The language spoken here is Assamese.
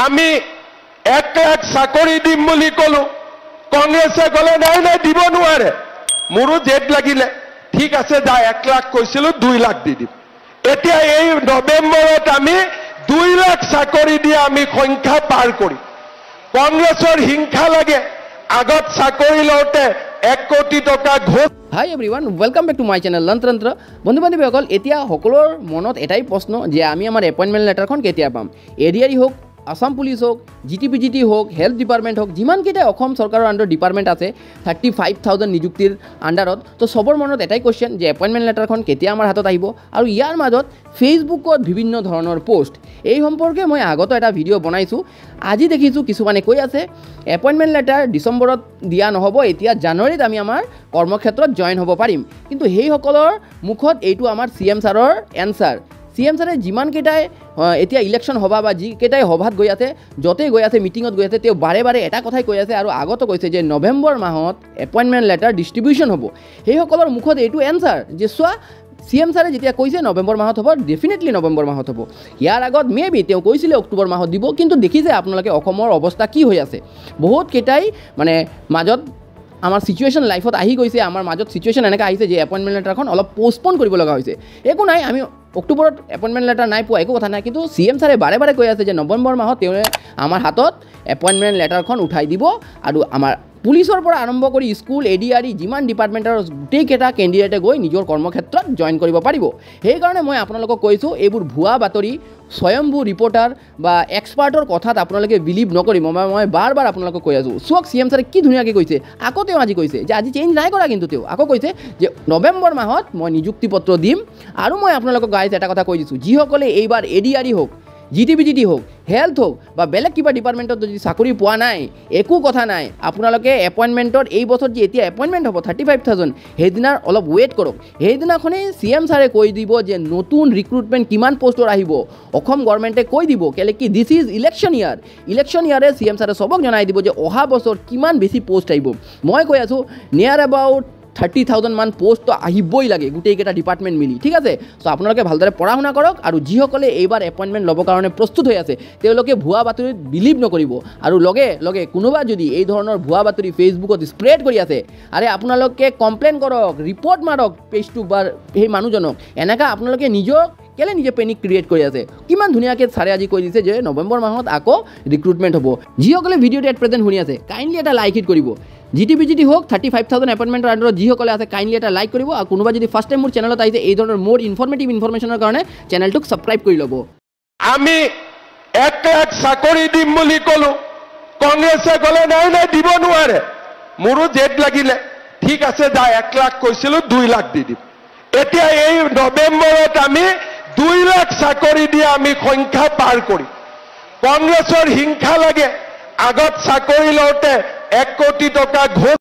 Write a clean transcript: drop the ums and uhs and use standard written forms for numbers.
আমি 1 লাখ চাকৰি দিম বুলি কলো কংগ্ৰেছে কলে নাই নাই দিব নোৱাৰে মোৰো জেদ লাগিলে ঠিক আছে যা 1 লাখ কৈছিলো 2 লাখ দি দিম এতিয়া এই নৱেম্বৰত আমি 2 লাখ চাকৰি দি আমি সংখ্যা পাৰ কৰি কংগ্ৰেছৰ হিংসা লাগে আগত চাকৰি লওঁতে 1 কোটি টকা Ghosh Hi everyone, welcome back to my channel Lantantra. বন্ধু বান্ধৱীসকল এতিয়া সকলোৰ মনত এটাই প্ৰশ্ন যে আমি আমাৰ এপইণ্টমেণ্ট লেটাৰখন কেতিয়া পাম এডিআৰই হোক আসাম পুলিচ হোক জিটিপিজিটি হোক হেল্থ ডিপাৰ্টমেণ্ট হোক যিমানকেইটা অসম চৰকাৰৰ আণ্ডাৰ ডিপাৰ্টমেণ্ট আছে 35,000 নিযুক্তিৰ আণ্ডাৰত তো সবৰ মনত এটাই কুৱেশ্যন যে এপইণ্টমেণ্ট লেটাৰখন কেতিয়া আমাৰ হাতত আহিব আৰু ইয়াৰ মাজত ফেচবুকত বিভিন্ন ধৰণৰ পোষ্ট এই সম্পৰ্কে মই আগতো এটা ভিডিঅ' বনাইছোঁ আজি দেখিছোঁ কিছুমানে কৈ আছে এপইণ্টমেণ্ট লেটাৰ ডিচেম্বৰত দিয়া নহ'ব এতিয়া জানুৱাৰীত আমি আমাৰ কৰ্মক্ষেত্ৰত জইন হ'ব পাৰিম কিন্তু সেইসকলৰ মুখত এইটো আমাৰ CM ছাৰৰ এনচাৰ CM ছাৰে যিমানকেইটাই এতিয়া ইলেকশ্যন সভা বা যিকেইটাই সভাত গৈ আছে য'তেই গৈ আছে মিটিঙত গৈ আছে তেওঁ বাৰে বাৰে এটা কথাই কৈ আছে আৰু আগতো কৈছে যে নৱেম্বৰ মাহত এপইণ্টমেণ্ট লেটাৰ ডিষ্ট্ৰিবিউশ্যন হ'ব সেইসকলৰ মুখত এইটো এনচাৰ যে চোৱা CM ছাৰে যেতিয়া কৈছে নৱেম্বৰ মাহত হ'ব ডেফিনেটলি নৱেম্বৰ মাহত হ'ব ইয়াৰ আগত মেবি তেওঁ কৈছিলে অক্টোবৰ মাহত দিব কিন্তু দেখিছে আপোনালোকে অসমৰ অৱস্থা কি হৈ আছে বহুতকেইটাই মানে মাজত আমাৰ সিচুৱেশ্যন লাইফত আহি গৈছে আমাৰ মাজত সিচুৱেশ্যন এনেকৈ আহিছে যে এপইণ্টমেণ্ট লেটাৰখন অলপ পোষ্টপন কৰিব লগা হৈছে একো নাই আমি অক্টোবৰত এপইণ্টমেণ্ট লেটাৰ নাই পোৱা একো কথা নাই কিন্তু CM ছাৰে বাৰে বাৰে কৈ আছে যে নৱেম্বৰ মাহত তেওঁ আমাৰ হাতত এপইণ্টমেণ্ট লেটাৰখন উঠাই দিব আৰু আমাৰ পুলিচৰ পৰা আৰম্ভ কৰি স্কুল এডিআৰই যিমান ডিপাৰ্টমেণ্টৰ গোটেইকেইটা কেণ্ডিডেটে গৈ নিজৰ কৰ্মক্ষেত্ৰত জইন কৰিব পাৰিব সেইকাৰণে মই আপোনালোকক কৈছোঁ এইবোৰ ভুৱা বাতৰি স্বয়ম্ভূ ৰিপৰ্টাৰ বা এক্সপাৰ্টৰ কথাত আপোনালোকে বিলিভ নকৰিব মই বাৰ বাৰ আপোনালোকক কৈ আছোঁ চোৱাক CM ছাৰে কি ধুনীয়াকৈ কৈছে আকৌ তেওঁ আজি কৈছে যে আজি চেঞ্জ নাই কৰা কিন্তু তেওঁ আকৌ কৈছে যে নৱেম্বৰ মাহত মই নিযুক্তি পত্ৰ দিম আৰু মই আপোনালোকক গাইজ এটা কথা কৈ দিছোঁ যিসকলে এইবাৰ এডিআৰই হোক জিটিপিজিটি হোক হেল্থ হোক বা বেলেগ কিবা ডিপাৰ্টমেণ্টত যদি চাকৰি পোৱা নাই একো কথা নাই আপোনালোকে এপইণ্টমেণ্টত এই বছৰ যে এতিয়া এপইণ্টমেণ্ট হ'ব 35,000 সেইদিনাৰ অলপ ৱেইট কৰক সেইদিনাখনেই CM ছাৰে কৈ দিব যে নতুন ৰিক্ৰুটমেণ্ট কিমান পোষ্টৰ আহিব অসম গভৰ্ণমেণ্টে কৈ দিব কেলে কি দিছ ইজ ইলেকশ্যন ইয়াৰে CM ছাৰে চবক জনাই দিব যে অহা বছৰ কিমান বেছি পোষ্ট আহিব মই কৈ আছোঁ নিয়াৰ এবাউট 30,000 মান পোষ্ট আহিবই লাগে গোটেইকেইটা ডিপাৰ্টমেণ্ট মিলি ঠিক আছে চ' আপোনালোকে ভালদৰে পঢ়া শুনা কৰক আৰু যিসকলে এইবাৰ এপইণ্টমেণ্ট ল'বৰ কাৰণে প্ৰস্তুত হৈ আছে তেওঁলোকে ভুৱা বাতৰিত বিলিভ নকৰিব আৰু লগে লগে কোনোবা যদি এই ধৰণৰ ভুৱা বাতৰি ফেচবুকত স্প্ৰেড কৰি আছে আৰে আপোনালোকে কমপ্লেইন কৰক ৰিপৰ্ট মাৰক পেজটো বা সেই মানুহজনক এনেকৈ আপোনালোকে কেলে নিজে পেনিক ক্ৰিয়েট কৰি আছে কিমান ধুনীয়াকৈ ছাৰে আজি কৈ দিছে যে নৱেম্বৰ মাহত আকৌ ৰিক্ৰুটমেণ্ট হ'ব যিসকলে ভিডিঅ'টো এট প্ৰেজেণ্ট শুনি আছে কাইণ্ডলি এটা লাইক হিট কৰিব জিটিপিজিটি হোক 35,000 এপইণ্টমেণ্টৰ আণ্ডাৰত যিসকলে আছে কাইণ্ডলি এটা লাইক কৰিব আৰু কোনোবা যদি ফাৰ্ষ্ট টাইম মোৰ চেনেলত আহিছে এই ধৰণৰ মোৰ ইনফৰ্মেটিভ ইনফৰ্মেশ্যনৰ কাৰণে চেনেলটোক ছাবস্ক্ৰাইব কৰি ল'ব আমি 1 লাখ চাকৰি দিম বুলি কলো কংগ্ৰেছে কলে নাই নাই দিব নোৱাৰে মোৰো জেদ লাগিলে ঠিক আছে যা 1 লাখ কৈছিলো 2 লাখ দি দিম এতিয়া এই নৱেম্বৰত আমি 2 লাখ চাকৰি দি আমি সংখ্যা পাৰ কৰি কংগ্ৰেছৰ হিংসা লাগে আগত চাকৰি লওঁতে 1 কোটি টকা ঘোষ